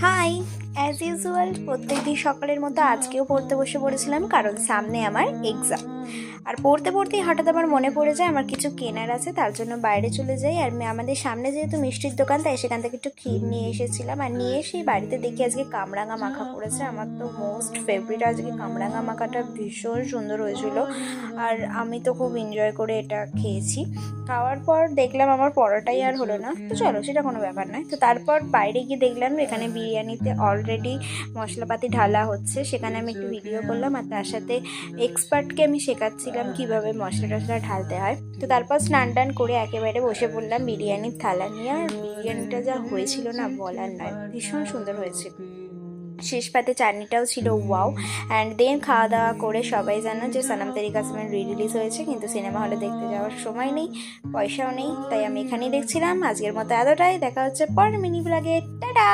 High, as usual প্রত্যেকদিন সকালের মতো আজকেও পড়তে বসে পড়েছিলাম, কারণ সামনে আমার এক্সাম। আর পড়তে পড়তেই হঠাৎ আমার মনে পড়ে যায় আমার কিছু কেনার আছে, তার জন্য বাইরে চলে যাই। আর আমাদের সামনে যেহেতু মিষ্টির দোকান, তাই সেখান থেকে একটু ক্ষীর নিয়ে এসেছিলাম। আর নিয়ে এসেই বাড়িতে দেখি আজকে কামরাঙা মাখা করেছে। আমার তো মোস্ট ফেভারিট আজকে কামরাঙা মাখাটা, ভীষণ সুন্দর হয়েছিল। আর আমি তো খুব এনজয় করে এটা খেয়েছি। খাওয়ার পর দেখলাম আমার পরোটাই আর হলো না, তো চলো সেটা কোনো ব্যাপার নয়। তো তারপর বাইরে গিয়ে দেখলাম এখানে বিরিয়ানিতে অলরেডি মশলাপাতি ঢালা হচ্ছে, সেখানে আমি একটু ভিডিও করলাম। আর তার সাথে এক্সপার্টকে আমি শেখাচ্ছিলাম কিভাবে মশলা টশলা ঢালতে হয়। তো তারপর স্নান টান করে একেবারে বসে পড়লাম বিরিয়ানির থালা নিয়ে। আর বিরিয়ানিটা যা হয়েছিল না, বলার নয়, ভীষণ সুন্দর হয়েছে। শেষ পাতে চাটনিটাও ছিল ওয়াও। অ্যান্ড দেন খাওয়া দাওয়া করে সবাই জানো যে সনম তেরি কসমের রিলিজ হয়েছে, কিন্তু সিনেমা হলে দেখতে যাওয়ার সময় নেই, পয়সাও নেই, তাই আমি এখানেই দেখছিলাম। আজকের মতো এতটাই, দেখা হচ্ছে পরের মিনি ব্লগে। টাটা।